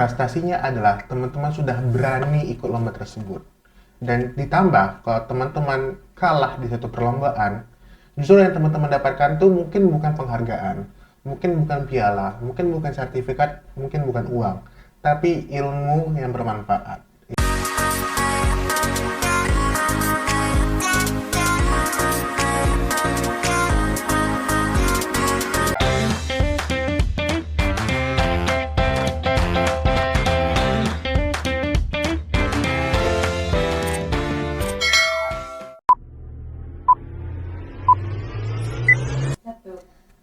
prestasinya adalah teman-teman sudah berani ikut lomba tersebut. Dan ditambah kalau teman-teman kalah di satu perlombaan, justru yang teman-teman dapatkan tuh mungkin bukan penghargaan, mungkin bukan piala, mungkin bukan sertifikat, mungkin bukan uang, tapi ilmu yang bermanfaat.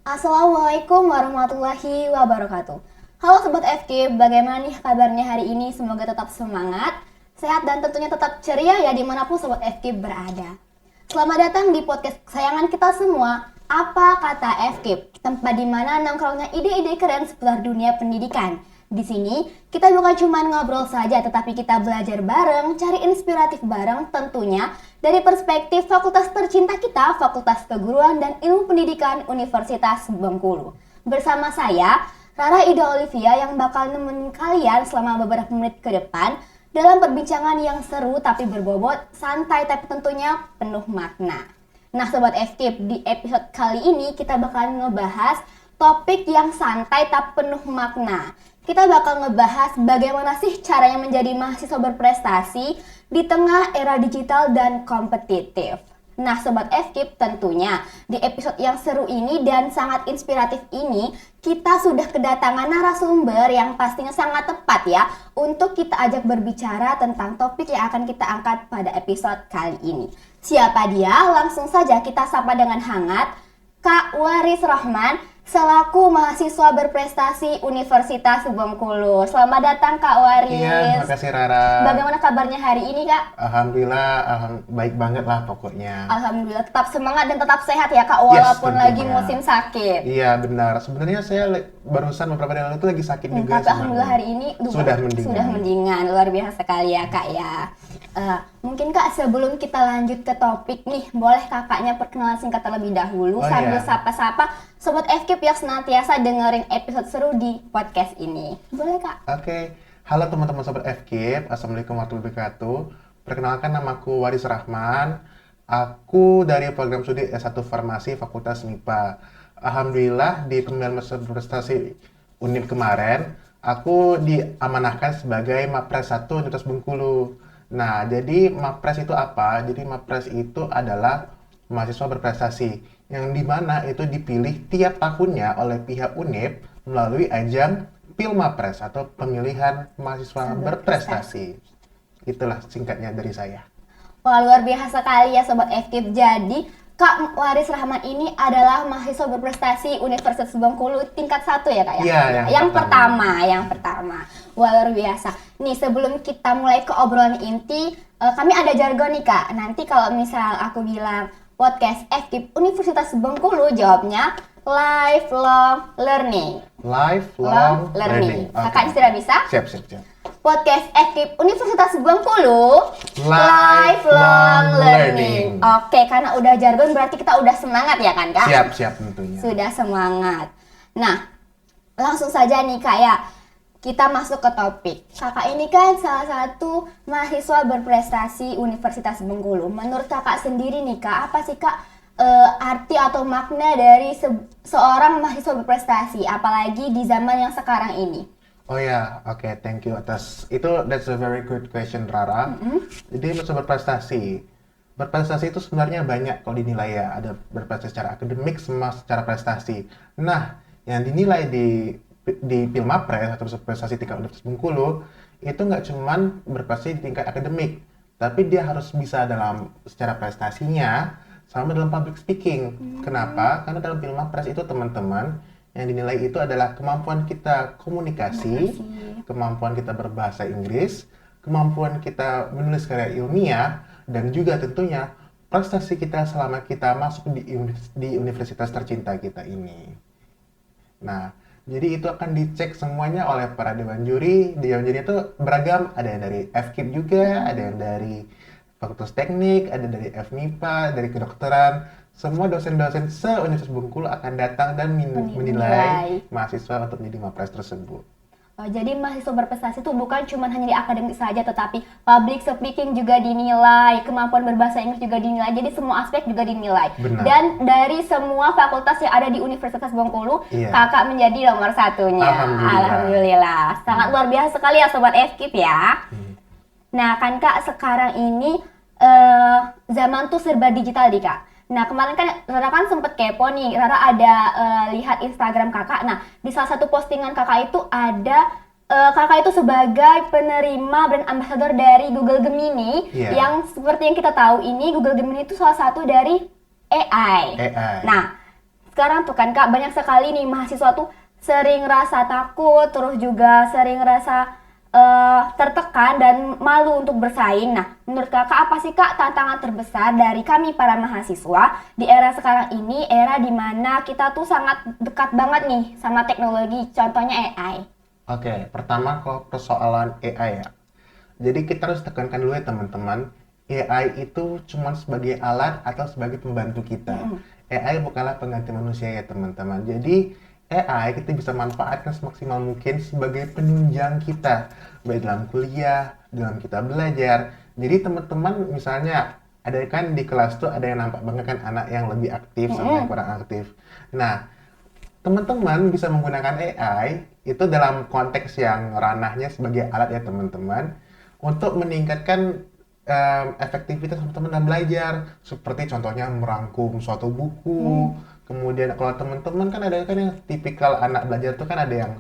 Assalamualaikum warahmatullahi wabarakatuh. Halo Sobat FK, bagaimana nih kabarnya hari ini? Semoga tetap semangat, sehat dan tentunya tetap ceria ya dimanapun Sobat FK berada. Selamat datang di podcast kesayangan kita semua, Apa Kata FK, tempat di mana nongkrongnya ide-ide keren seputar dunia pendidikan. Di sini kita bukan cuma ngobrol saja, tetapi kita belajar bareng, cari inspiratif bareng tentunya dari perspektif fakultas tercinta kita, Fakultas Keguruan dan Ilmu Pendidikan Universitas Bengkulu. Bersama saya, Rara Ida Olivia yang bakal nemenin kalian selama beberapa menit ke depan dalam perbincangan yang seru tapi berbobot, santai tapi tentunya penuh makna. Nah Sobat FK, di episode kali ini kita bakal ngebahas topik yang santai tapi penuh makna. Kita bakal ngebahas bagaimana sih caranya menjadi mahasiswa berprestasi di tengah era digital dan kompetitif. Nah Sobat FKIP, tentunya di episode yang seru ini dan sangat inspiratif ini kita sudah kedatangan narasumber yang pastinya sangat tepat ya untuk kita ajak berbicara tentang topik yang akan kita angkat pada episode kali ini. Siapa dia? Langsung saja kita sapa dengan hangat Kak Waris Rahman selaku mahasiswa berprestasi Universitas Bengkulu. Selamat datang Kak Waris. Iya, makasih Rara. Bagaimana kabarnya hari ini Kak? Alhamdulillah, baik banget lah pokoknya. Alhamdulillah, tetap semangat dan tetap sehat ya Kak, walaupun lagi musim sakit. Iya benar, sebenarnya saya barusan beberapa hari lalu itu lagi sakit juga. Tapi alhamdulillah hari ini sudah mendingan, luar biasa sekali ya Kak ya. Mungkin Kak sebelum kita lanjut ke topik nih, boleh kakaknya perkenalan singkat terlebih dahulu sambil sapa-sapa Sobat FKIP yang senantiasa dengerin episode seru di podcast ini. Boleh Kak? Oke. Halo teman-teman Sobat FKIP, Assalamualaikum warahmatullahi wabarakatuh. Perkenalkan namaku Waris Rahman. Aku dari program studi S1 Farmasi Fakultas MIPA. Alhamdulillah di pemilihan mahasiswa berprestasi UNIP kemarin, aku diamanahkan sebagai Mapres 1 Universitas Bengkulu. Nah, jadi Mapres itu apa? Jadi Mapres itu adalah mahasiswa berprestasi yang dimana itu dipilih tiap tahunnya oleh pihak UNIP melalui ajang Pilmapres atau pemilihan mahasiswa berprestasi. Itulah singkatnya dari saya. Wah, luar biasa sekali ya Sobat FKIP. Jadi Kak Waris Rahman ini adalah mahasiswa berprestasi Universitas Bengkulu tingkat 1 ya Kak ya? Iya, yang pertama. Wah, luar biasa. Nih sebelum kita mulai ke obrolan inti, kami ada jargon nih Kak. Nanti kalau misal aku bilang podcast FKIP Universitas Bengkulu, jawabnya lifelong learning. Lifelong learning. Kakaknya sudah bisa? Siap. Podcast FKIP Universitas Bengkulu, lifelong learning. Oke, karena udah jargon berarti kita udah semangat ya kan Kak? Siap tentunya. Sudah semangat. Nah, langsung saja nih Kak ya, kita masuk ke topik. Kakak ini kan salah satu mahasiswa berprestasi Universitas Bengkulu. Menurut kakak sendiri nih Kak, apa sih Kak arti atau makna dari seorang mahasiswa berprestasi, apalagi di zaman yang sekarang ini? Oh ya, oke, thank you atas itu. That's a very good question Rara. Jadi mahasiswa berprestasi itu sebenarnya banyak kalau dinilai ya. Ada berprestasi secara akademik sama secara prestasi. Nah, yang dinilai di Pilmapres atau berprestasi tingkat Universitas Bengkulu itu nggak cuman berprestasi di tingkat akademik, tapi dia harus bisa dalam secara prestasinya sama dalam public speaking. Kenapa? Karena dalam Pilmapres itu teman-teman yang dinilai itu adalah kemampuan kita komunikasi, kemampuan kita berbahasa Inggris, kemampuan kita menulis karya ilmiah, dan juga tentunya prestasi kita selama kita masuk di universitas tercinta kita ini. Nah, jadi itu akan dicek semuanya oleh para dewan juri. Dewan juri itu beragam, ada yang dari FKIP juga, ada yang dari Fakultas Teknik, ada dari FMIPA, dari kedokteran. Semua dosen-dosen se-Universitas Bengkulu akan datang dan menilai mahasiswa untuk menjadi Mapres tersebut. Jadi mahasiswa berprestasi itu bukan cuma hanya di akademik saja, tetapi public speaking juga dinilai, kemampuan berbahasa Inggris juga dinilai, jadi semua aspek juga dinilai. Benar. Dan dari semua fakultas yang ada di Universitas Bengkulu, Iya. kakak menjadi nomor satunya. Alhamdulillah. Sangat luar biasa sekali ya Sobat FKIP ya. Nah kan Kak, sekarang ini zaman tuh serba digital nih Kak. Nah kemarin kan Rara kan sempet kepo nih, Rara ada lihat Instagram kakak. Nah di salah satu postingan kakak itu ada kakak itu sebagai penerima brand ambassador dari Google Gemini. Iya. Yang seperti yang kita tahu ini Google Gemini itu salah satu dari AI. Nah sekarang tuh kan Kak, banyak sekali nih mahasiswa tuh sering rasa takut, terus juga sering rasa tertekan dan malu untuk bersaing. Nah, menurut kakak apa sih Kak tantangan terbesar dari kami para mahasiswa di era sekarang ini, era dimana kita tuh sangat dekat banget nih sama teknologi, contohnya AI. Oke, pertama kalau persoalan AI ya. Jadi kita harus tekankan dulu ya teman-teman, AI itu cuma sebagai alat atau sebagai pembantu kita. AI bukanlah pengganti manusia ya teman-teman. Jadi AI kita bisa manfaatkan semaksimal mungkin sebagai penunjang kita, baik dalam kuliah, dalam kita belajar. Jadi teman-teman misalnya ada kan di kelas tuh ada yang nampak banget kan anak yang lebih aktif sama yang kurang aktif. Nah, teman-teman bisa menggunakan AI itu dalam konteks yang ranahnya sebagai alat ya teman-teman untuk meningkatkan efektivitas teman-teman dalam belajar, seperti contohnya merangkum suatu buku. Kemudian kalau teman-teman kan ada kan yang tipikal anak belajar tuh kan ada yang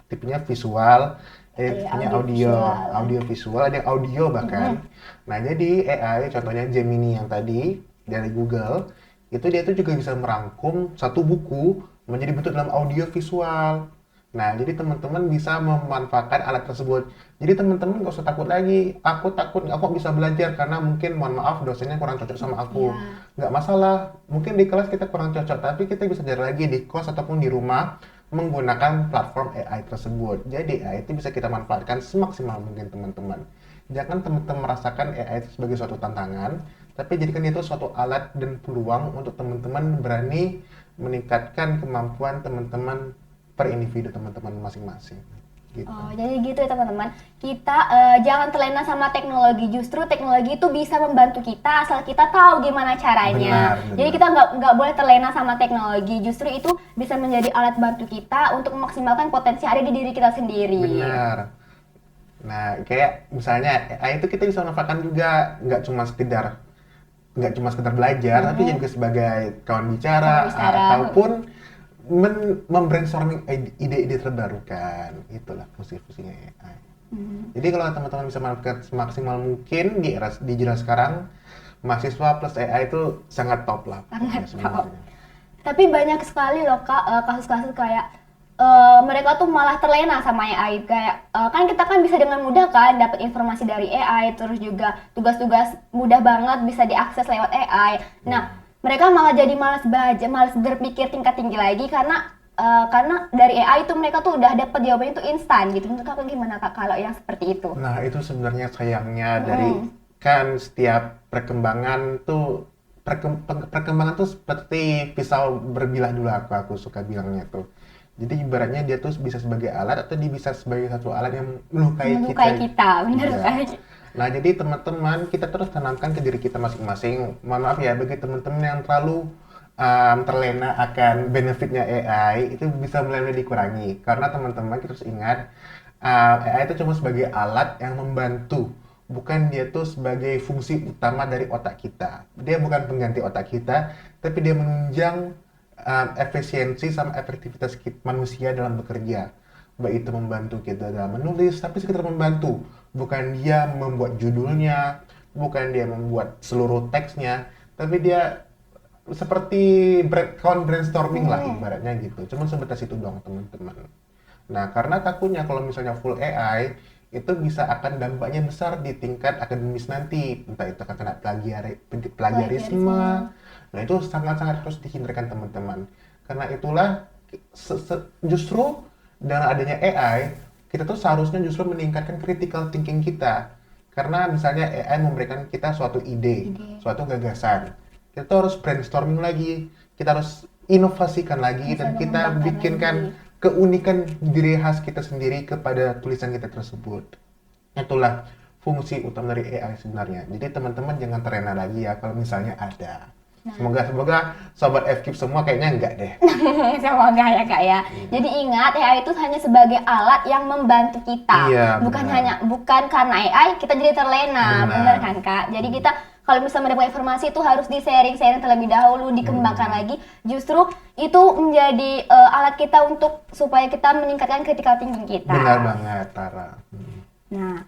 tipenya visual, tipenya audio visual, ada yang audio bahkan. Nah jadi AI contohnya Gemini yang tadi dari Google itu dia tuh juga bisa merangkum satu buku menjadi bentuk dalam audio visual. Nah, jadi teman-teman bisa memanfaatkan alat tersebut. Jadi teman-teman nggak usah takut lagi. Aku takut aku bisa belajar karena mungkin mohon maaf dosennya kurang cocok sama aku. Nggak masalah. Mungkin di kelas kita kurang cocok, tapi kita bisa belajar lagi di kos ataupun di rumah menggunakan platform AI tersebut. Jadi AI itu bisa kita manfaatkan semaksimal mungkin teman-teman. Jangan teman-teman merasakan AI itu sebagai suatu tantangan, tapi jadikan itu suatu alat dan peluang untuk teman-teman berani meningkatkan kemampuan teman-teman per individu teman-teman masing-masing. Gitu. Oh, jadi gitu ya teman-teman. Kita jangan terlena sama teknologi. Justru teknologi itu bisa membantu kita asal kita tahu gimana caranya. Benar. Jadi kita nggak boleh terlena sama teknologi. Justru itu bisa menjadi alat bantu kita untuk memaksimalkan potensi ada di diri kita sendiri. Benar. Nah, kayak misalnya AI itu kita bisa manfaatkan juga nggak cuma sekedar belajar, tapi juga sebagai kawan bicara. Ataupun membrainstorming ide-ide terbarukan. Itulah fungsi-fungsinya AI. Jadi kalau teman-teman bisa manfaatkan semaksimal mungkin di era sekarang, mahasiswa plus AI itu sangat top lah. Sangat top. Tapi banyak sekali loh Kak kasus-kasus kayak mereka tuh malah terlena sama AI. Kayak kan kita kan bisa dengan mudah kan dapat informasi dari AI, terus juga tugas-tugas mudah banget bisa diakses lewat AI. Nah, mereka malah jadi malas belajar, malas berpikir tingkat tinggi lagi karena dari AI itu mereka tuh udah dapat jawabannya itu instan gitu. Menurut kakak gimana Kak kalau yang seperti itu? Nah itu sebenarnya sayangnya dari kan setiap perkembangan tuh perkembangan tuh seperti pisau berbilah dulu aku suka bilangnya tuh. Jadi ibaratnya dia tuh bisa sebagai alat atau dia bisa sebagai satu alat yang melukai kita. Bener kan? Nah, jadi teman-teman kita terus tanamkan ke diri kita masing-masing. Mohon maaf ya, bagi teman-teman yang terlalu terlena akan benefitnya AI, itu bisa mulai dikurangi. Karena teman-teman kita harus ingat, AI itu cuma sebagai alat yang membantu. Bukan dia tuh sebagai fungsi utama dari otak kita. Dia bukan pengganti otak kita, tapi dia menunjang efisiensi sama efektivitas manusia dalam bekerja. Baik itu membantu kita dalam menulis, tapi sekitar membantu. Bukan dia membuat judulnya, bukan dia membuat seluruh teksnya, tapi dia seperti brainstorming lah ibaratnya gitu. Cuma sebatas itu doang teman-teman. Nah, karena takutnya kalau misalnya full AI, itu bisa akan dampaknya besar di tingkat akademis nanti. Entah itu akan kena plagiarisme. Nah, itu sangat-sangat harus dihindarkan teman-teman. Karena itulah justru dengan adanya AI, kita tuh seharusnya justru meningkatkan critical thinking kita. Karena misalnya AI memberikan kita suatu ide, suatu gagasan. Kita tuh harus brainstorming lagi, kita harus inovasikan lagi, dan kita bikinkan keunikan diri khas kita sendiri kepada tulisan kita tersebut. Itulah fungsi utama dari AI sebenarnya. Jadi teman-teman jangan terlena lagi ya kalau misalnya ada. Semoga sobat FKIP semua kayaknya enggak deh. Semoga ya Kak ya. Jadi ingat AI itu hanya sebagai alat yang membantu kita. Iya, bukan karena AI kita jadi terlena. Benar. Bener kan Kak? Jadi kita kalau misalnya mendapat informasi itu harus di-sharing terlebih dahulu, dikembangkan lagi. Justru itu menjadi alat kita untuk supaya kita meningkatkan critical thinking kita. Benar banget, Tara. Nah,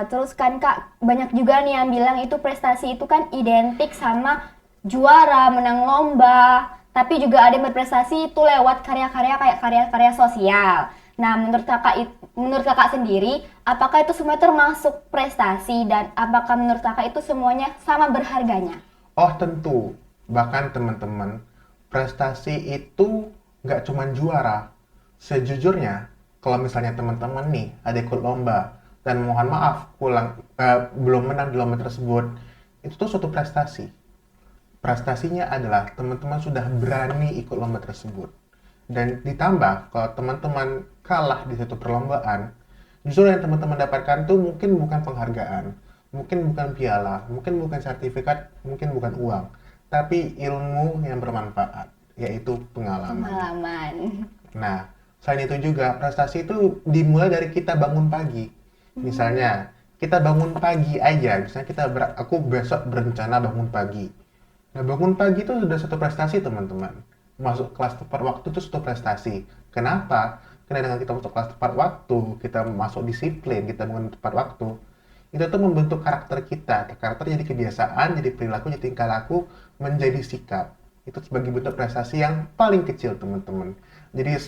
terus kan Kak, banyak juga nih yang bilang itu prestasi itu kan identik sama juara, menang lomba, tapi juga ada yang berprestasi itu lewat karya-karya kayak karya-karya sosial. Nah, menurut kakak sendiri, apakah itu semua termasuk prestasi dan apakah menurut kakak itu semuanya sama berharganya? Oh tentu, bahkan teman-teman, prestasi itu nggak cuma juara. Sejujurnya, kalau misalnya teman-teman nih ada ikut lomba dan mohon maaf belum menang di lomba tersebut, itu tuh suatu prestasi. Prestasinya adalah teman-teman sudah berani ikut lomba tersebut. Dan ditambah kalau teman-teman kalah di suatu perlombaan, justru yang teman-teman dapatkan tuh mungkin bukan penghargaan, mungkin bukan piala, mungkin bukan sertifikat, mungkin bukan uang, tapi ilmu yang bermanfaat, yaitu pengalaman. Nah, selain itu juga prestasi itu dimulai dari kita bangun pagi. Misalnya kita bangun pagi aja, misalnya aku besok berencana bangun pagi. Nah, bangun pagi itu sudah satu prestasi, teman-teman. Masuk kelas tepat waktu itu suatu prestasi. Kenapa? Karena dengan kita masuk kelas tepat waktu, kita masuk disiplin, kita bangun tepat waktu, itu tuh membentuk karakter kita. Karakter jadi kebiasaan, jadi perilaku, jadi tingkah laku, menjadi sikap. Itu sebagai bentuk prestasi yang paling kecil, teman-teman. Jadi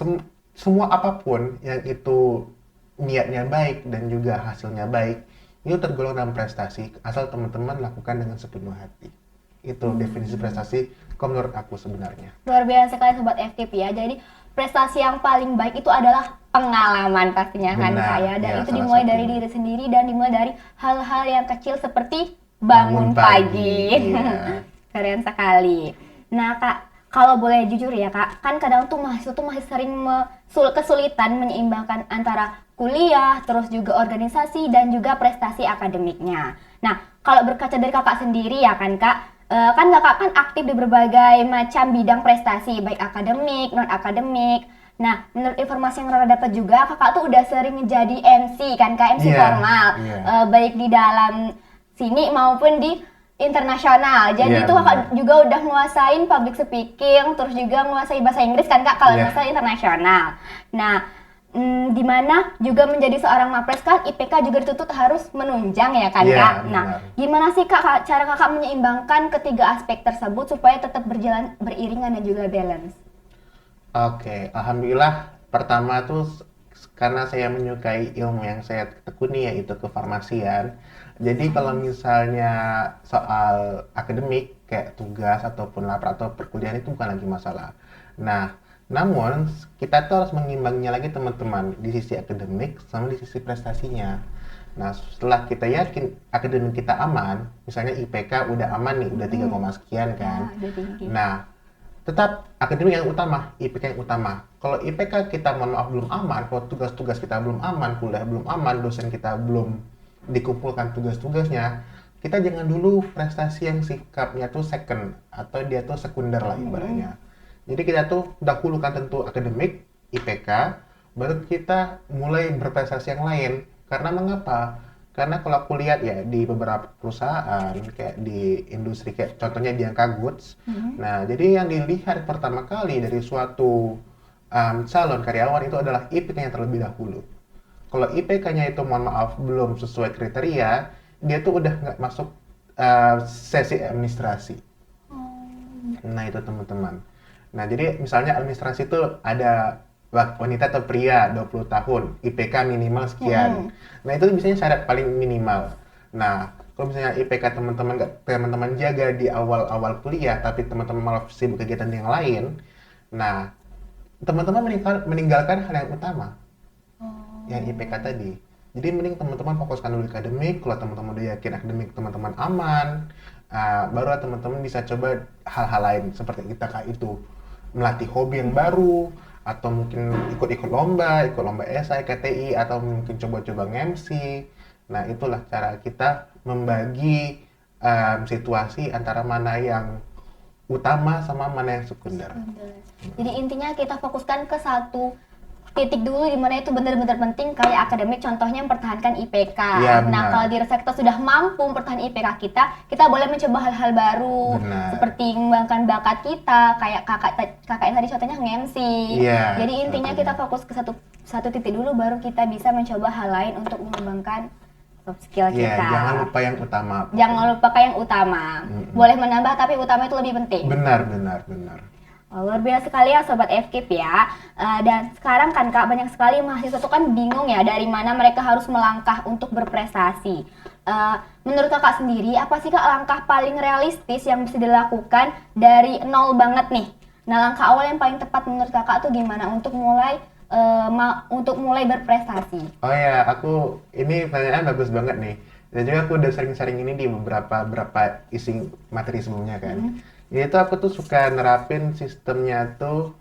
semua apapun yang itu niatnya baik dan juga hasilnya baik, itu tergolong dalam prestasi, asal teman-teman lakukan dengan sepenuh hati. Itu definisi prestasi menurut aku sebenarnya. Luar biasa sekali Sobat FKIP ya. Jadi prestasi yang paling baik itu adalah pengalaman pastinya. Kan Kak ya. Dan ya, itu dimulai dari diri sendiri dan dimulai dari hal-hal yang kecil seperti bangun pagi. Iya. Keren sekali. Nah Kak, kalau boleh jujur ya Kak, kan kadang tuh mahasiswa tuh masih sering kesulitan menyeimbangkan antara kuliah, terus juga organisasi dan juga prestasi akademiknya. Nah, kalau berkaca dari kakak sendiri ya kan Kak, kan kakak kan aktif di berbagai macam bidang prestasi, baik akademik, non-akademik. Nah, menurut informasi yang Rara dapat juga, kakak tuh udah sering menjadi MC kan Kak, MC formal, baik di dalam sini maupun di internasional. Jadi itu kakak juga udah nguasain public speaking, terus juga nguasai bahasa Inggris kan Kak, kalau bahasa internasional. Nah, di mana juga menjadi seorang mapres kan IPK juga dituntut harus menunjang ya kan Kak. Nah, gimana sih Kak cara kakak menyeimbangkan ketiga aspek tersebut supaya tetap berjalan beriringan dan juga balance? Oke, alhamdulillah pertama tuh karena saya menyukai ilmu yang saya tekuni yaitu kefarmasian. Jadi kalau misalnya soal akademik kayak tugas ataupun lapor atau perkuliahan itu bukan lagi masalah. Nah, namun kita tuh harus mengimbanginya lagi teman-teman di sisi akademik sama di sisi prestasinya. Nah, setelah kita yakin akademik kita aman, misalnya IPK udah aman nih, udah 3, sekian kan. Nah, tetap akademik yang utama, IPK yang utama. Kalau IPK kita mohon maaf belum aman, kalau tugas-tugas kita belum aman, kuliah belum aman, dosen kita belum dikumpulkan tugas-tugasnya, kita jangan dulu prestasi yang sikapnya tuh second atau dia tuh sekunder lah ibaratnya. Jadi kita tuh dahulukan tentu akademik, IPK, baru kita mulai berprestasi yang lain. Karena mengapa? Karena kalau aku lihat ya di beberapa perusahaan kayak di industri kayak contohnya di Angka Goods. Nah, jadi yang dilihat pertama kali dari suatu calon karyawan itu adalah IPK-nya terlebih dahulu. Kalau IPK-nya itu mohon maaf belum sesuai kriteria, dia tuh udah nggak masuk sesi administrasi. Nah, itu teman-teman. Nah, jadi misalnya administrasi itu ada wanita atau pria 20 tahun, IPK minimal sekian. Nah, itu biasanya syarat paling minimal. Nah, kalau misalnya IPK teman-teman jaga di awal-awal kuliah, tapi teman-teman malah sibuk kegiatan yang lain, nah, teman-teman meninggalkan hal yang utama, yang IPK tadi. Jadi mending teman-teman fokuskan dulu akademik. Kalau teman-teman udah yakin akademik teman-teman aman, barulah teman-teman bisa coba hal-hal lain seperti kita kayak itu, melatih hobi yang baru, atau mungkin ikut lomba esai, KTI, atau mungkin coba-coba nge-MC. Nah, itulah cara kita membagi situasi antara mana yang utama sama mana yang sekunder. Jadi intinya kita fokuskan ke satu titik dulu di mana itu benar-benar penting kayak akademik, contohnya mempertahankan IPK. Ya, nah, kalau di sektor sudah mampu mempertahankan IPK kita boleh mencoba hal-hal baru. Benar. Seperti mengembangkan bakat kita, kayak kakak yang tadi contohnya nge-MC. Ya, jadi intinya kita fokus ke satu titik dulu baru kita bisa mencoba hal lain untuk mengembangkan soft skill kita. Jangan lupa yang utama. Jangan lupakan yang utama. Boleh menambah tapi utama itu lebih penting. Benar. Luar biasa sekali ya Sobat FKIP ya. Dan sekarang kan Kak, banyak sekali mahasiswa tuh kan bingung ya dari mana mereka harus melangkah untuk berprestasi. Menurut Kakak sendiri, apa sih Kak langkah paling realistis yang bisa dilakukan dari nol banget nih? Nah, langkah awal yang paling tepat menurut Kakak tuh gimana untuk mulai berprestasi? Oh ya, ini pertanyaan bagus banget nih. Dan juga aku udah sering-sering ini di beberapa isi materi sebelumnya kan. Itu aku tuh suka nerapin sistemnya tuh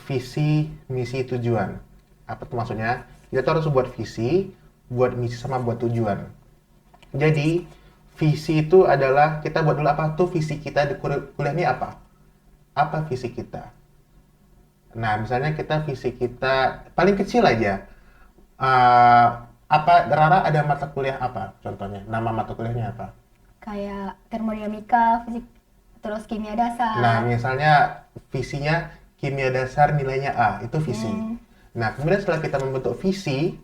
visi, misi, tujuan. Apa tuh maksudnya? Kita tuh harus buat visi, buat misi, sama buat tujuan. Jadi, visi itu adalah kita buat dulu apa tuh visi kita di kuliah ini apa? Apa visi kita? Nah, misalnya visi kita paling kecil aja. Rara ada mata kuliah apa contohnya? Nama mata kuliahnya apa? Kayak termodinamika, fisik, terus kimia dasar. Nah, misalnya visinya kimia dasar nilainya A, itu visi. Nah, kemudian setelah kita membentuk visi,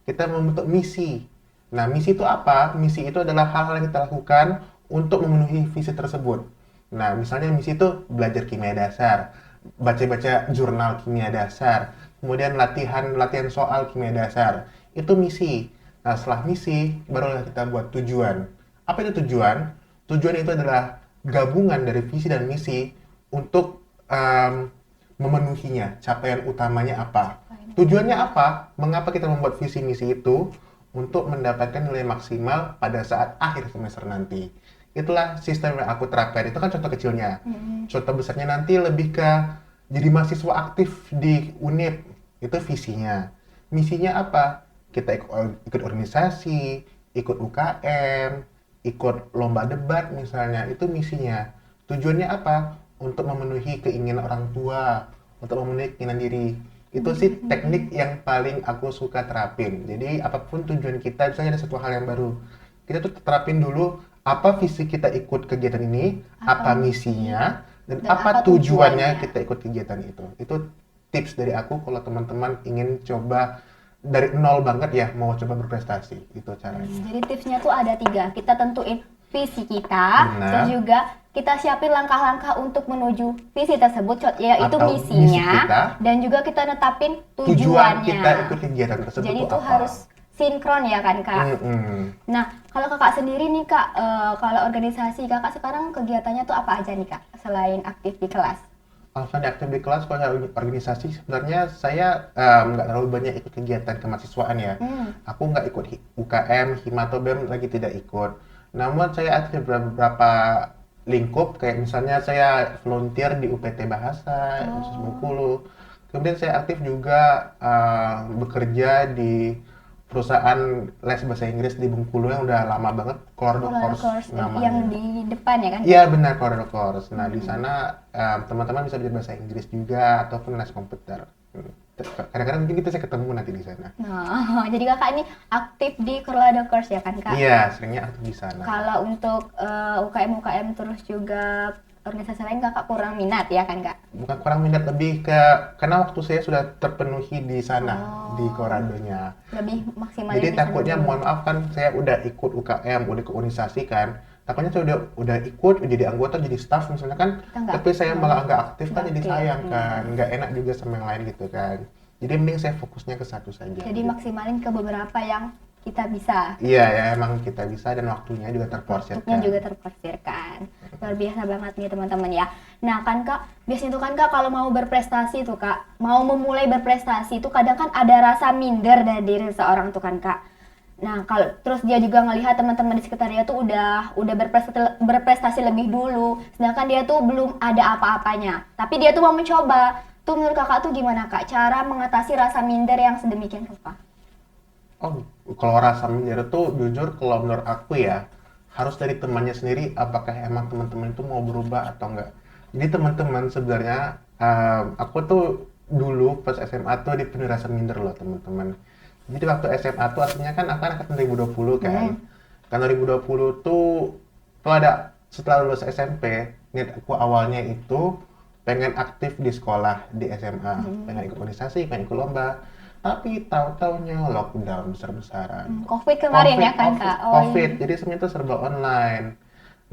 kita membentuk misi. Nah, misi itu apa? Misi itu adalah hal-hal yang kita lakukan untuk memenuhi visi tersebut. Nah, misalnya misi itu belajar kimia dasar, baca-baca jurnal kimia dasar, kemudian latihan soal kimia dasar. Itu misi. Nah, setelah misi, barulah kita buat tujuan. Apa itu tujuan? Tujuan itu adalah gabungan dari visi dan misi untuk memenuhinya. Capaian utamanya apa? Tujuannya apa? Mengapa kita membuat visi misi itu? Untuk mendapatkan nilai maksimal pada saat akhir semester nanti. Itulah sistem yang aku terapkan. Itu kan contoh kecilnya. Contoh besarnya nanti lebih ke jadi mahasiswa aktif di UNIP. Itu visinya. Misinya apa? Kita ikut organisasi, ikut UKM, ikut lomba debat misalnya. Itu misinya. Tujuannya apa? Untuk memenuhi keinginan orang tua, untuk memenuhi keinginan diri. Itu sih teknik yang paling aku suka terapin. Jadi apapun tujuan kita, misalnya ada satu hal yang baru, kita tuh terapin dulu apa visi kita ikut kegiatan ini, apa misinya, dan apa tujuannya kita ikut kegiatan itu. Itu tips dari aku kalau teman-teman ingin coba dari nol banget ya, mau coba berprestasi. Itu caranya. Jadi tipsnya tuh ada 3. Kita tentuin visi kita, terus juga kita siapin langkah-langkah untuk menuju visi tersebut, yaitu misinya, dan juga kita netapin tujuannya. Kita ikut kegiatan tersebut. Jadi itu harus sinkron ya kan Kak? Nah, kalau Kakak sendiri nih Kak, kalau organisasi Kakak sekarang kegiatannya tuh apa aja nih Kak, selain aktif di kelas? Selain aktif di kelas, kalau organisasi sebenarnya saya nggak terlalu banyak ikut kegiatan kemahasiswaan ya. Aku nggak ikut UKM, Hima atau BEM lagi tidak ikut. Namun saya aktif beberapa lingkup, kayak misalnya saya volunteer di UPT Bahasa, Universitas Bengkulu. Kemudian saya aktif juga bekerja di perusahaan les bahasa Inggris di Bengkulu yang udah lama banget, Corridor Course namanya. Yang di depan ya kan? Iya benar, Corridor Course. Nah di sana teman-teman bisa belajar bahasa Inggris juga ataupun les komputer. Kadang-kadang mungkin kita bisa ketemu nanti di sana. Nah, jadi Kakak ini aktif di Corridor Course ya kan Kak? Iya, seringnya aktif di sana. Kalau untuk UKM terus juga organisasi lain Kakak kurang minat ya kan Kak? Bukan kurang minat, lebih ke karena waktu saya sudah terpenuhi di sana, di Coradonya. Lebih maksimal. Jadi takutnya mohon maaf kan, saya udah ikut UKM, udah ikut organisasi kan. Takutnya saya udah ikut, jadi anggota, jadi staff misalnya kan, tapi saya malah nggak aktif kan, jadi sayang kan, nggak enak juga sama yang lain gitu kan. Jadi mending saya fokusnya ke satu saja. Jadi maksimalin ke beberapa yang kita bisa. Iya ya, emang kita bisa dan waktunya juga terporsirkan. Luar biasa banget nih teman-teman ya. Nah kan Kak, biasanya tuh kan Kak kalau mau berprestasi tuh Kak, mau memulai berprestasi itu kadang kan ada rasa minder dari diri seorang tuh kan Kak. Nah, kalau terus dia juga ngelihat teman-teman di sekitarnya tuh udah berprestasi lebih dulu, sedangkan dia tuh belum ada apa-apanya. Tapi dia tuh mau mencoba. Tuh menurut kakak tuh gimana kak cara mengatasi rasa minder yang sedemikian rupa? Oh, kalau rasa minder tuh jujur kalau menurut aku ya harus dari temannya sendiri apakah emang teman-teman itu mau berubah atau enggak. Jadi teman-teman sebenarnya aku tuh dulu pas SMA tuh dipenuhi rasa minder loh teman-teman. Jadi waktu SMA tuh artinya kan aku anak 2020 kan. Kan 2020 tuh setelah lulus SMP, niat aku awalnya itu pengen aktif di sekolah di SMA, pengen ikut organisasi, pengen ikut lomba. Tapi tahu-taunya lockdown besar-besaran. Covid kemarin ya kan kak? Oh COVID, iya. jadi semuanya itu serba online.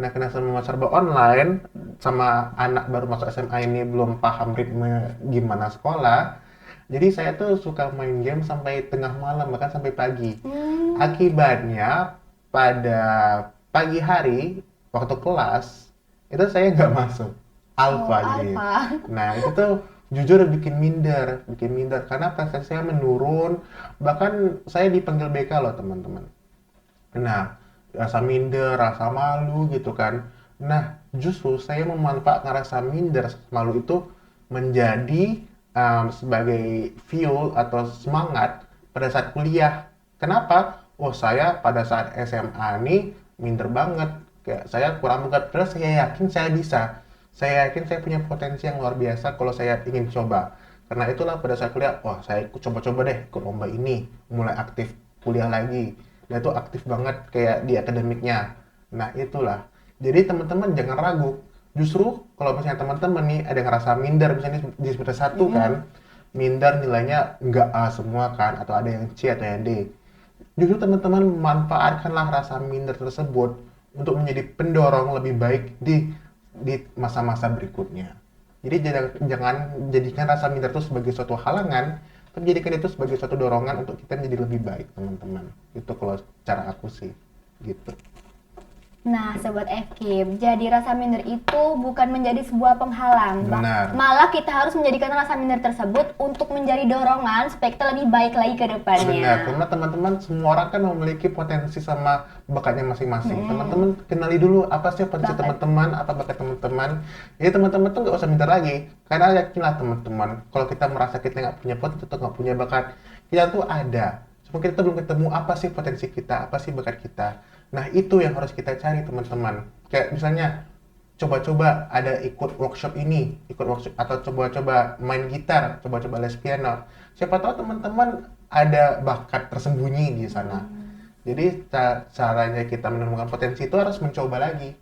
Nah, karena semua serba online, sama anak baru masuk SMA ini belum paham ritme gimana sekolah, jadi saya tuh suka main game sampai tengah malam, bahkan sampai pagi. Akibatnya, pada pagi hari, waktu kelas, itu saya nggak masuk. Oh, Alfa jadi. alfa. Nah, itu tuh jujur bikin minder karena prestasi saya menurun, bahkan saya dipanggil BK loh teman-teman. Nah, rasa minder, rasa malu gitu kan. Nah, justru saya memanfaatkan rasa minder, malu itu menjadi sebagai fuel atau semangat pada saat kuliah. Kenapa? Oh, saya pada saat SMA nih minder banget. Kayak saya kurang banget, padahal saya yakin saya bisa. Saya yakin saya punya potensi yang luar biasa kalau saya ingin coba. Karena itulah pada saat kuliah, wah saya ikut coba-coba deh ikut lomba ini, mulai aktif kuliah lagi. Dan itu aktif banget kayak di akademiknya. Nah itulah. Jadi teman-teman jangan ragu. Justru kalau misalnya teman-teman nih ada yang ngerasa minder, misalnya di semester 1 kan, minder nilainya nggak A semua kan, atau ada yang C atau yang D. Justru teman-teman manfaatkanlah rasa minder tersebut untuk menjadi pendorong lebih baik di masa-masa berikutnya. Jadi jangan jadikan rasa minder itu sebagai suatu halangan, tapi jadikan itu sebagai suatu dorongan untuk kita menjadi lebih baik, teman-teman. Itu kalau cara aku sih, gitu. Nah, Sobat FK, jadi rasa minder itu bukan menjadi sebuah penghalang. Benar. Malah kita harus menjadikan rasa minder tersebut untuk menjadi dorongan supaya kita lebih baik lagi ke depannya. Benar, karena teman-teman semua orang kan memiliki potensi sama bakatnya masing-masing. Teman-teman kenali dulu apa sih potensi teman-teman, apa bakat teman-teman. Jadi teman-teman tuh nggak usah minder lagi, karena yakinlah teman-teman, kalau kita merasa kita nggak punya potensi atau nggak punya bakat, kita tuh ada. Cuma kita tuh belum ketemu apa sih potensi kita, apa sih bakat kita. Nah itu yang harus kita cari teman-teman. Kayak misalnya coba-coba ada ikut workshop ini, ikut workshop atau coba-coba main gitar, coba-coba les piano. Siapa tahu teman-teman ada bakat tersembunyi di sana. Jadi caranya kita menemukan potensi itu harus mencoba lagi.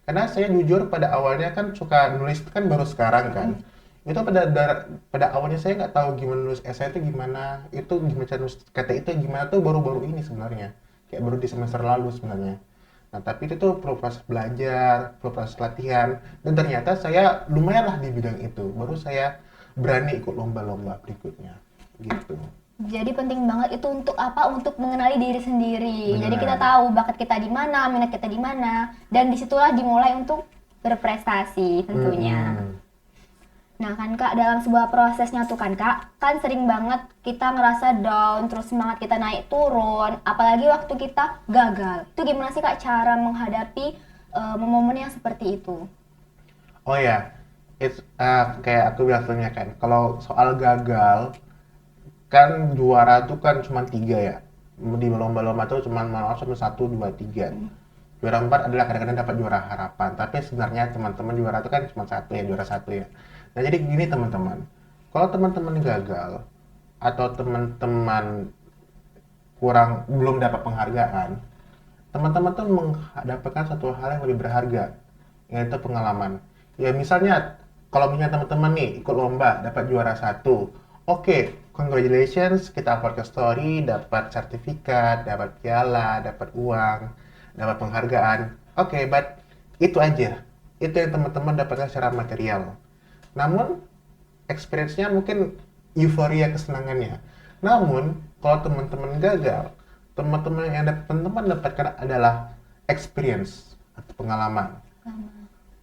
Karena saya jujur pada awalnya kan suka nulis kan baru sekarang kan. Itu pada awalnya saya nggak tahu gimana nulis esai itu gimana, itu gimana cara nulis kata itu gimana tuh baru-baru ini sebenarnya. Kayak baru di semester lalu sebenarnya. Nah, tapi itu tuh perlu proses belajar, perlu proses latihan, dan ternyata saya lumayan lah di bidang itu. Baru saya berani ikut lomba-lomba berikutnya, gitu. Jadi penting banget itu untuk apa? Untuk mengenali diri sendiri. Benar. Jadi kita tahu bakat kita di mana, minat kita di mana, dan disitulah dimulai untuk berprestasi tentunya. Nah kan Kak, dalam sebuah prosesnya tuh kan Kak, kan sering banget kita ngerasa down, terus semangat kita naik turun, apalagi waktu kita gagal. Itu gimana sih Kak cara menghadapi momen yang seperti itu? Oh ya, kayak aku bilang sebelumnya kan, kalau soal gagal, kan juara tuh kan cuma 3 ya. Di lomba-lomba tuh cuma maaf cuma 1, 2, 3. Juara 4 adalah kadang-kadang dapat juara harapan, tapi sebenarnya teman-teman juara itu kan cuma juara satu ya. Nah jadi gini teman-teman, kalau teman-teman gagal atau teman-teman belum dapat penghargaan, teman-teman tuh mendapatkan satu hal yang lebih berharga, yaitu pengalaman. Ya misalnya, kalau misalnya teman-teman nih ikut lomba dapat juara 1, oke, congratulations, kita upload ke story, dapat sertifikat, dapat piala, dapat uang, dapat penghargaan. Oke, but itu aja. Itu yang teman-teman dapatkan secara material. Namun, experience-nya mungkin euforia kesenangannya. Namun, kalau teman-teman gagal, teman-teman yang teman-teman dapatkan adalah experience atau pengalaman.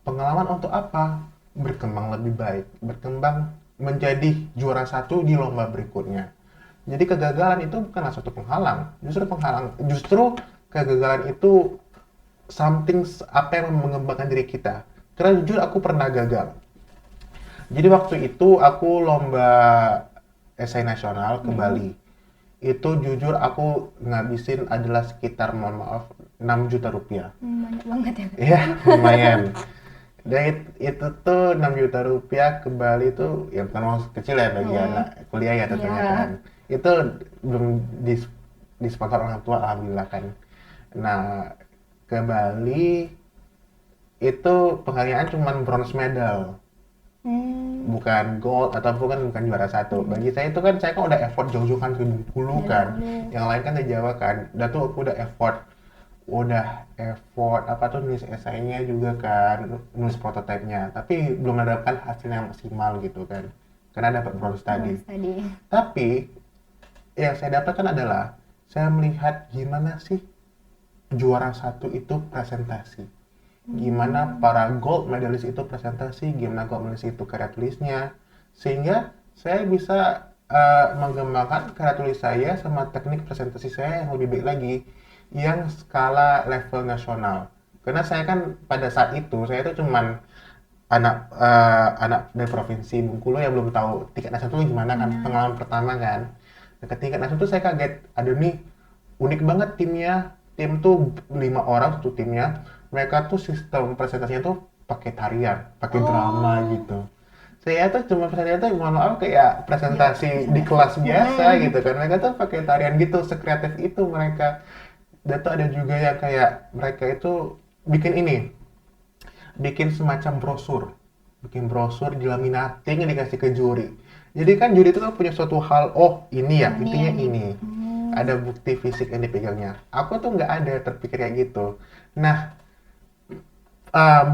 Pengalaman untuk apa? Berkembang lebih baik, berkembang menjadi juara 1 di lomba berikutnya. Jadi kegagalan itu bukanlah suatu penghalang, justru kegagalan itu apa yang mengembangkan diri kita. Karena jujur aku pernah gagal. Jadi waktu itu aku lomba esai nasional ke Bali. Itu jujur aku ngabisin adalah sekitar, mohon maaf, 6 juta rupiah. Banyak banget ya, Kak. Iya, lumayan. Dan itu tuh 6 juta rupiah ke Bali tuh ya bukan uang kecil ya bagi anak kuliah ya tentunya Iya. kan. Itu belum disponsor orang tua alhamdulillah kan. Nah, ke Bali itu penghargaan cuman bronze medal, bukan gold atau bukan juara satu. Bagi saya itu kan saya kan udah effort jauh-jauh kan ke Bengkulu Dari kan. dulu. Yang lain kan di Jawa kan. Dan tuh aku udah effort apa tuh nulis esainya juga kan, nulis prototipenya. Tapi belum mendapatkan hasil yang maksimal gitu kan. Karena dapat bronze tadi. Terus tadi. Tapi yang saya dapatkan adalah saya melihat gimana sih juara satu itu presentasi, gimana para gold medalist itu presentasi, gimana gold medalist itu karya tulisnya, sehingga saya bisa mengembangkan karya tulis saya sama teknik presentasi saya yang lebih baik lagi, yang skala level nasional. Karena saya kan pada saat itu saya itu cuman anak dari provinsi Bengkulu yang belum tahu tingkat nasional itu gimana kan, pengalaman pertama kan. Nah, ketika nasional tuh saya kaget, ada nih unik banget timnya. Tim tuh 5 orang satu timnya. Mereka tuh sistem presentasinya tuh pakai tarian, pakai drama gitu. Saya tuh cuma presentasinya tuh mohon maaf kayak presentasi di kelas biasa gitu kan. Mereka tuh pakai tarian gitu, sekreatif itu mereka. Dan tuh ada juga yang kayak mereka itu bikin ini, bikin semacam brosur, bikin brosur dilaminating dikasih ke juri. Jadi kan juri itu kan punya suatu hal, oh ini ya, intinya ini. Ada bukti fisik yang dipegangnya. Aku tuh nggak ada terpikir kayak gitu. Nah,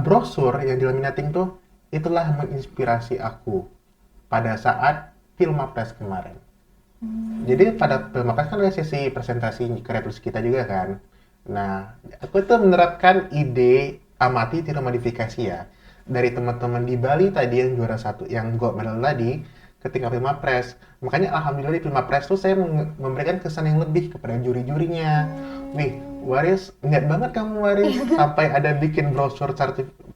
brosur yang dilaminating tuh itulah menginspirasi aku pada saat Filmapres kemarin. Jadi pada Filmapres kan ada sesi presentasi karya tulis kita juga kan. Nah, aku tuh menerapkan ide amati tiru modifikasi ya. Dari teman-teman di Bali tadi yang juara satu, yang gold medal tadi, ketika Filmapres. Makanya alhamdulillah di Filmapres tuh saya memberikan kesan yang lebih kepada juri-jurinya. Wih, Waris, niat banget kamu Waris, sampai ada bikin brosur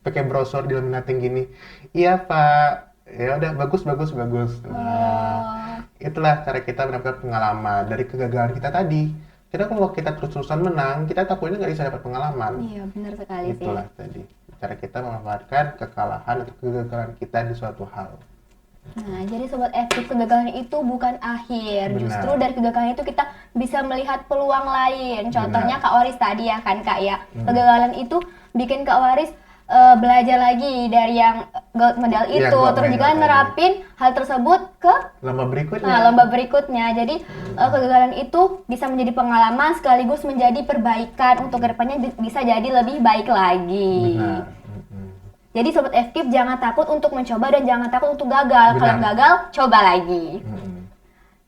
pakai brosur di laminating gini. Iya Pak, ya udah bagus bagus bagus. Nah, itulah cara kita mendapatkan pengalaman dari kegagalan kita tadi. Karena kalau kita terus-terusan menang, kita takutnya nggak bisa dapat pengalaman. Iya, benar sekali sih. Itulah tadi cara kita memanfaatkan kekalahan atau kegagalan kita di suatu hal. Nah, jadi Sobat FK, kegagalan itu bukan akhir. Benar. Justru dari kegagalan itu kita bisa melihat peluang lain. Contohnya Benar. Kak Waris tadi ya kan Kak ya. Kegagalan itu bikin Kak Waris belajar lagi dari yang gold medal Iya, itu. gold Terus medal juga tadi. nerapin hal tersebut ke Lomba berikutnya. lomba berikutnya. Jadi kegagalan itu bisa menjadi pengalaman sekaligus menjadi perbaikan untuk kedepannya bisa jadi lebih baik lagi. Benar. Jadi Sobat FKIP jangan takut untuk mencoba dan jangan takut untuk gagal. Benar. Kalau gagal, coba lagi. Mm-mm.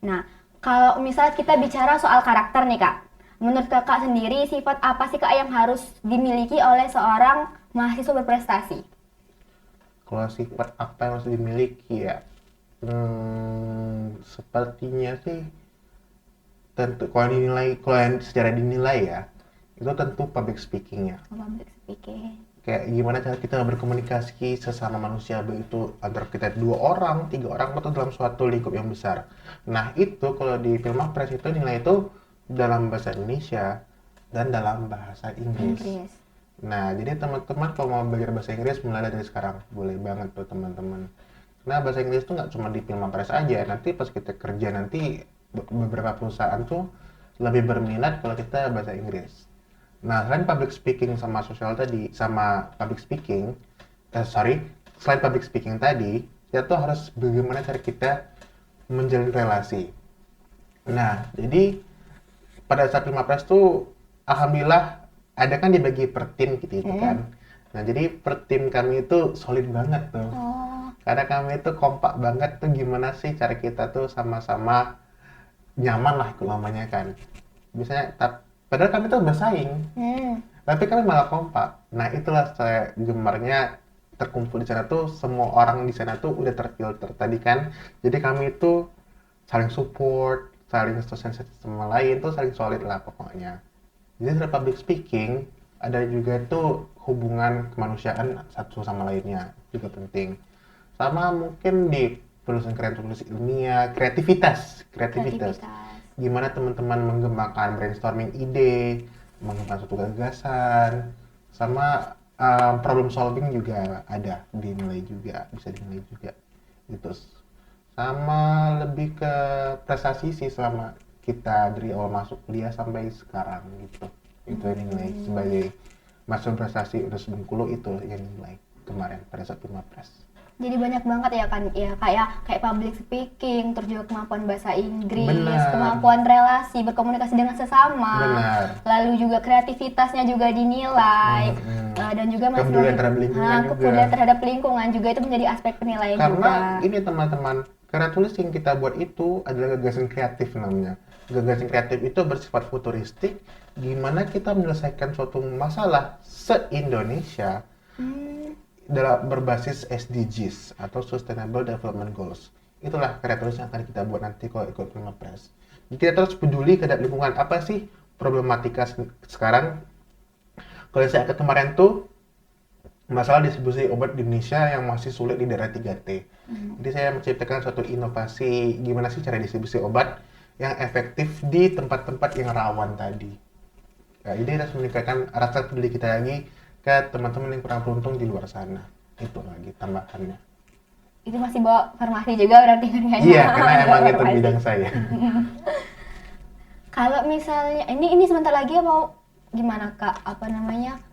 Nah, kalau misalnya kita bicara soal karakter nih Kak. Menurut Kakak sendiri, sifat apa sih Kak yang harus dimiliki oleh seorang mahasiswa berprestasi? Kalau sifat apa yang harus dimiliki ya? Sepertinya sih tentu kalau yang secara dinilai ya, itu tentu public speaking-nya. Public speaking. Kayak gimana cara kita berkomunikasi sesama manusia, begitu antara kita 2 orang, 3 orang atau dalam suatu lingkup yang besar. Nah itu kalau di Filmapres itu nilai itu dalam bahasa Indonesia dan dalam bahasa Inggris. Nah jadi teman-teman kalau mau belajar bahasa Inggris mulai dari sekarang boleh banget tuh teman-teman. Nah bahasa Inggris tuh nggak cuma di Filmapres aja, nanti pas kita kerja nanti beberapa perusahaan tuh lebih berminat kalau kita bahasa Inggris. Nah, selain public speaking sama sosial tadi, selain public speaking tadi, kita tuh harus bagaimana cara kita menjalin relasi. Nah, jadi pada saat Filmapres tuh, alhamdulillah ada kan dibagi per tim gitu kan. Nah, jadi per tim kami itu solid banget tuh. Karena kami itu kompak banget tuh gimana sih cara kita tuh sama-sama nyaman lah ikut lamanya kan. Biasanya padahal kami tuh bersaing, tapi kami malah kompak. Nah itulah saya gemarnya terkumpul di sana tuh semua orang di sana tuh udah terfilter tadi kan. Jadi kami itu saling support, saling sosialisasi sama lain tuh saling solid lah pokoknya. Jadi secara public speaking ada juga tuh hubungan kemanusiaan satu sama lainnya juga penting. sama mungkin di penulisan tulis ilmiah, kreativitas. Gimana teman-teman mengembangkan brainstorming ide, mengembangkan suatu gagasan, sama problem solving juga ada dinilai juga, bisa dinilai juga gitu. Sama lebih ke prestasi sih selama kita dari awal masuk kuliah sampai sekarang gitu. Itu yang dinilai sebagai masuk prestasi Universitas Bengkulu, itu yang dinilai kemarin pada saat Pilmapres. Jadi banyak banget ya kan ya, kayak public speaking, terus juga kemampuan bahasa Inggris, Benar. kemampuan relasi, berkomunikasi dengan sesama. Benar. Lalu juga kreativitasnya juga dinilai. Dan juga masih Kepedulian terhadap lingkungan juga. kepedulian terhadap lingkungan juga itu menjadi aspek penilaian juga. Karena ini teman-teman, karya tulis yang kita buat itu adalah gagasan kreatif namanya. Gagasan kreatif itu bersifat futuristik, gimana kita menyelesaikan suatu masalah se-Indonesia dalam berbasis SDGs atau Sustainable Development Goals. Itulah karya tulis yang akan kita buat nanti kalau ikut Pilmapres. Kita terus peduli terhadap lingkungan. Apa sih problematika sekarang? Kalau saya kemarin tuh masalah distribusi obat di Indonesia yang masih sulit di daerah 3T. Jadi saya menciptakan suatu inovasi gimana sih cara distribusi obat yang efektif di tempat-tempat yang rawan tadi. Ya, ini harus meningkatkan rasa peduli kita lagi ke teman-teman yang kurang beruntung di luar sana. Itu lagi tambahannya. Itu masih bawa farmasi juga berarti kan kayaknya? Iya, karena emang itu bidang saya. Kalau misalnya ini sebentar lagi mau gimana Kak?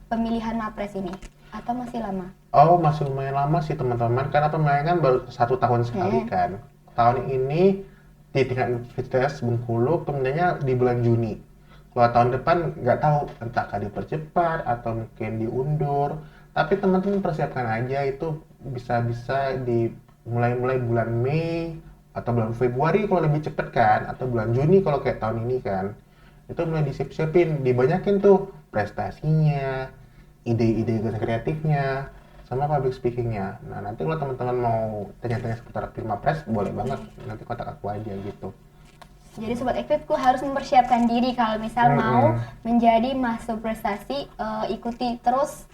Pemilihan Mapres ini? Atau masih lama? Oh, masih lumayan lama sih teman-teman, karena pemilihan kan baru 1 tahun sekali kan. Tahun ini di tingkat Universitas Bengkulu pemilihannya di bulan Juni. Kalau tahun depan nggak tahu, entahkah dipercepat atau mungkin diundur. Tapi teman-teman persiapkan aja, itu bisa di mulai bulan Mei atau bulan Februari kalau lebih cepat kan, atau bulan Juni kalau kayak tahun ini kan. Itu mulai disiap-siapin, dibanyakin tuh prestasinya, ide-ide kreatifnya, sama public speakingnya. Nah nanti kalau teman-teman mau tanya-tanya seputar Pilmapres, boleh banget, nanti kontak aku aja gitu. Jadi Sobat Equipku harus mempersiapkan diri kalau misal mau menjadi mahasiswa prestasi, ikuti terus.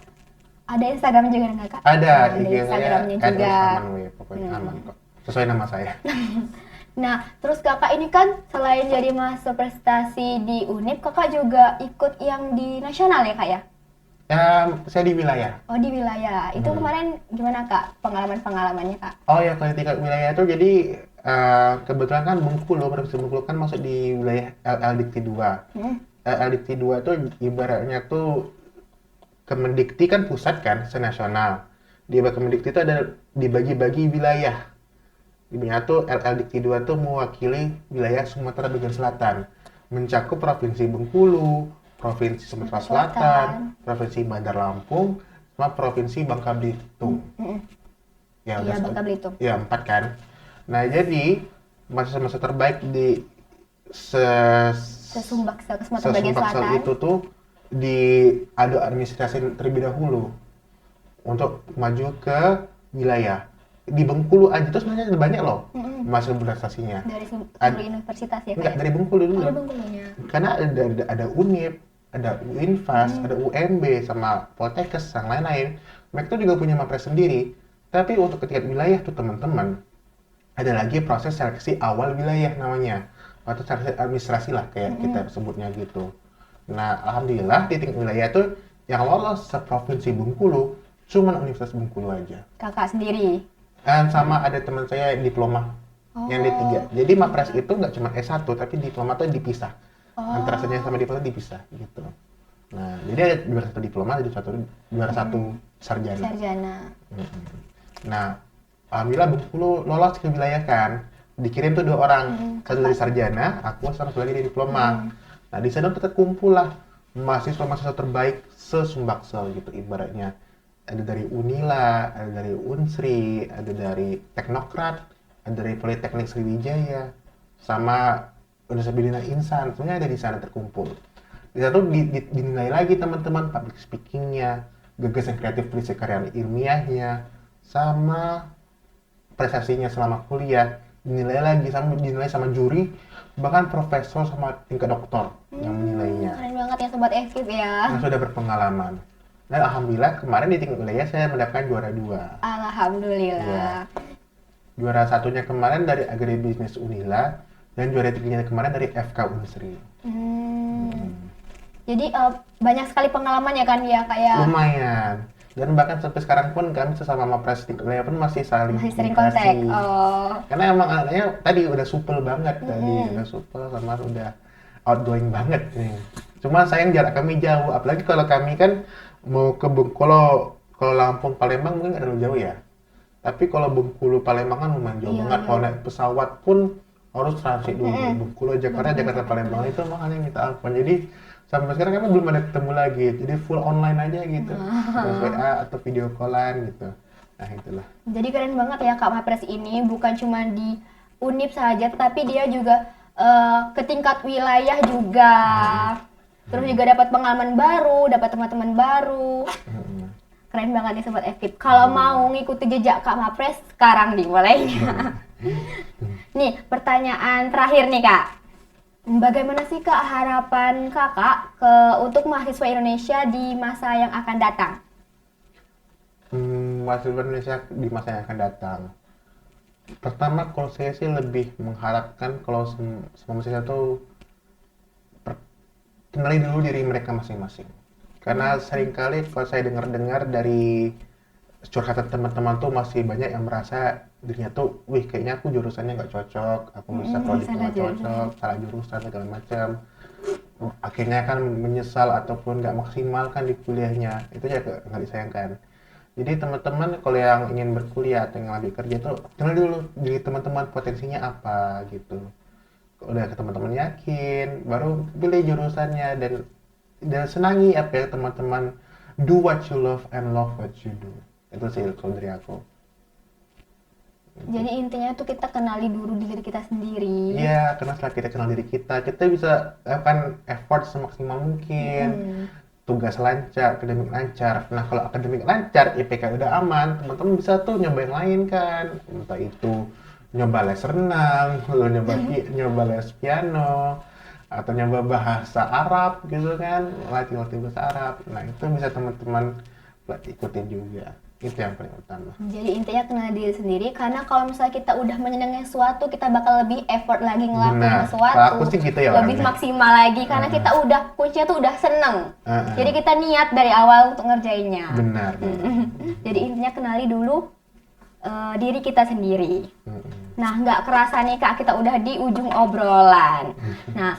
Ada Instagram juga nggak Kak? Ada Instagramnya juga. Pokoknya aman kok. Sesuai nama saya. Nah, terus Kakak ini kan selain jadi mahasiswa prestasi di UNIP, Kakak juga ikut yang di nasional ya Kak ya? Saya di wilayah. Oh di wilayah. Itu kemarin gimana Kak pengalamannya Kak? Oh ya, kalau tingkat wilayah itu jadi kebetulan kan Provinsi Bengkulu kan masuk di wilayah LL Dikti 2. LL Dikti 2 itu ibaratnya tuh Kemendikti kan pusat kan, senasional. Di Kemendikti itu ada dibagi-bagi wilayah. Ibaratnya tuh LL Dikti 2 tuh mewakili wilayah Sumatera bagian selatan, mencakup Provinsi Bengkulu, Provinsi Sumatera Selatan, Provinsi Bandar Lampung, sama Provinsi Bangka Belitung. Ya, Bangka Belitung. Ya, 4 kan. Nah, jadi masa-masa terbaik di Sumbaksel ke Sumatera bagian selatan itu tuh ada administrasi terlebih dahulu untuk maju ke wilayah. Di Bengkulu aja tuh sebenarnya ada banyak loh mahasiswa prestasinya. Dari seluruh universitas ya? Enggak, dari Bengkulu dulu. Oh, dari Bengkulunya. Karena ada UNIP, ada UINFAS, ada UMB, sama Poltekkes, yang lain-lain. Mereka tuh juga punya mapres sendiri. Tapi untuk tingkat wilayah tuh teman-teman, ada lagi proses seleksi awal wilayah namanya. Atau seleksi administrasi lah kayak kita sebutnya gitu. Nah, alhamdulillah di tingkat wilayah tuh yang lolos seprovinsi Bengkulu cuma Universitas Bengkulu aja. Kakak sendiri? Dan sama ada teman saya yang diploma, yang D3. Jadi mapres itu nggak cuma S1, tapi diploma tuh dipisah. Antara sarjana sama diploma dipisah gitu. Nah, jadi ada juara 1 diploma, ada juara 1 sarjana. Nah, alhamdulillah Bengkulu lolos ke wilayah kan. Dikirim tuh 2 orang, satu dari sarjana, aku sama satu lagi dari diploma. Nah, di sana kita kumpul lah mahasiswa-mahasiswa terbaik se-Sumbaksel gitu ibaratnya. Ada dari Unila, ada dari Unsri, ada dari Teknokrat, ada dari Politeknik Sriwijaya, sama Universitas Bina Insan. Semuanya ada di sana terkumpul. Di sana tuh dinilai lagi teman-teman public speakingnya, gagasan kreatif riset karya ilmiahnya, sama prestasinya selama kuliah. Dinilai sama juri, bahkan profesor sama tingkat doktor yang menilainya. Keren banget ya Sobat Ekip ya. Yang sudah berpengalaman. Dan alhamdulillah kemarin di tingkat wilayah saya mendapatkan juara 2. Alhamdulillah. Juara satunya kemarin dari Agribisnis Unila dan juara tiganya kemarin dari FK Unsri. Jadi banyak sekali pengalaman ya kan ya kayak Lumayan. Dan bahkan sampai sekarang pun kami sesama Mapres tingkatnya pun masih saling masih sering komunikasi. kontak. Oh. Karena emang anaknya tadi udah supel banget tadi, udah supel sama udah outgoing banget nih. Cuma sayang jarak kami jauh, apalagi kalau kami kan mau ke Bengkulu, kalau Lampung Palembang mungkin nggak terlalu jauh ya. Tapi kalau Bengkulu Palembang kan lumayan jauh Iya, banget. iya. Kalau naik pesawat pun harus transit dulu. Bengkulu Jakarta, Jakarta Palembang itu makanya minta ampun. Jadi sampai sekarang kami belum ada ketemu lagi. Jadi full online aja gitu. Terus WA atau video callan gitu. Nah itulah. Jadi keren banget ya Kak Mapres ini bukan cuma di Unip saja tapi dia juga ke tingkat wilayah juga. Terus juga dapat pengalaman baru, dapat teman-teman baru. Keren banget nih Sobat FKIP. Kalau mau ngikuti jejak Kak Mapres sekarang nih mulainya. Nih pertanyaan terakhir nih Kak. Bagaimana sih Kak harapan Kakak untuk mahasiswa Indonesia di masa yang akan datang? Mahasiswa Indonesia di masa yang akan datang. Pertama, kalau saya sih lebih mengharapkan kalau semua mahasiswa itu kenali dulu diri mereka masing-masing. Karena seringkali kalau saya dengar-dengar dari curhatan teman-teman tuh masih banyak yang merasa dirinya tuh, wih kayaknya aku jurusannya nggak cocok, aku merasa prodi nggak cocok, salah jurusan segala macam. Akhirnya kan menyesal ataupun nggak maksimal kan di kuliahnya, itu ya nggak disayangkan. Jadi teman-teman kalau yang ingin berkuliah atau yang lagi kerja tuh kenal dulu diri teman-teman potensinya apa gitu. Kalau udah ke teman-teman yakin, baru pilih jurusannya dan senangi apa yang teman-teman do what you love and love what you do. Itu sih kalau dari aku. Jadi intinya tuh kita kenali dulu diri kita sendiri. Iya, karena setelah kita kenal diri kita bisa lakukan effort semaksimal mungkin. Tugas lancar, akademik lancar. Nah, kalau akademik lancar, IPK udah aman, teman-teman bisa tuh nyoba yang lain kan. Entah itu nyoba les renang, lalu nyoba les piano, atau nyoba bahasa Arab gitu kan, latih bahasa Arab. Nah, itu bisa teman-teman ikutin juga. Itu yang paling utama. Jadi intinya kenal diri sendiri karena kalau misalnya kita udah menyenangi sesuatu kita bakal lebih effort lagi ngelakuin sesuatu. Kalau aku sih gitu ya lebih orangnya. maksimal lagi karena kita udah kuncinya tuh udah seneng. Jadi kita niat dari awal untuk ngerjainnya. Benar. Jadi intinya kenali dulu diri kita sendiri. Nah nggak kerasa nih Kak kita udah di ujung obrolan. Nah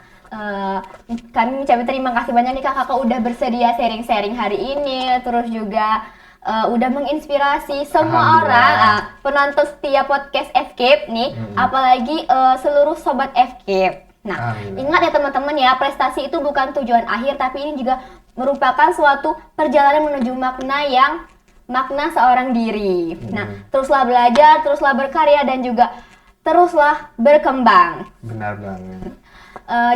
kami ucapin terima kasih banyak nih Kak kakak udah bersedia sharing-sharing hari ini. Terus juga udah menginspirasi semua orang penonton setia podcast FKIP nih, apalagi seluruh sobat FKIP. Nah, ingat ya teman-teman ya, prestasi itu bukan tujuan akhir, tapi ini juga merupakan suatu perjalanan menuju makna seorang diri. Nah, teruslah belajar, teruslah berkarya, dan juga teruslah berkembang. Benar banget.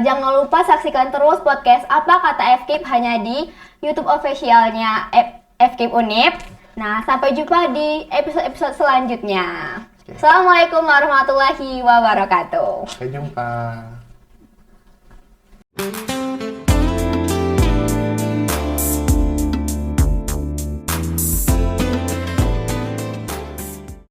Jangan lupa saksikan terus podcast Apa Kata FKIP hanya di YouTube officialnya FKIP Unip. Nah, sampai jumpa di episode-episode selanjutnya. Assalamualaikum warahmatullahi wabarakatuh. Sampai jumpa.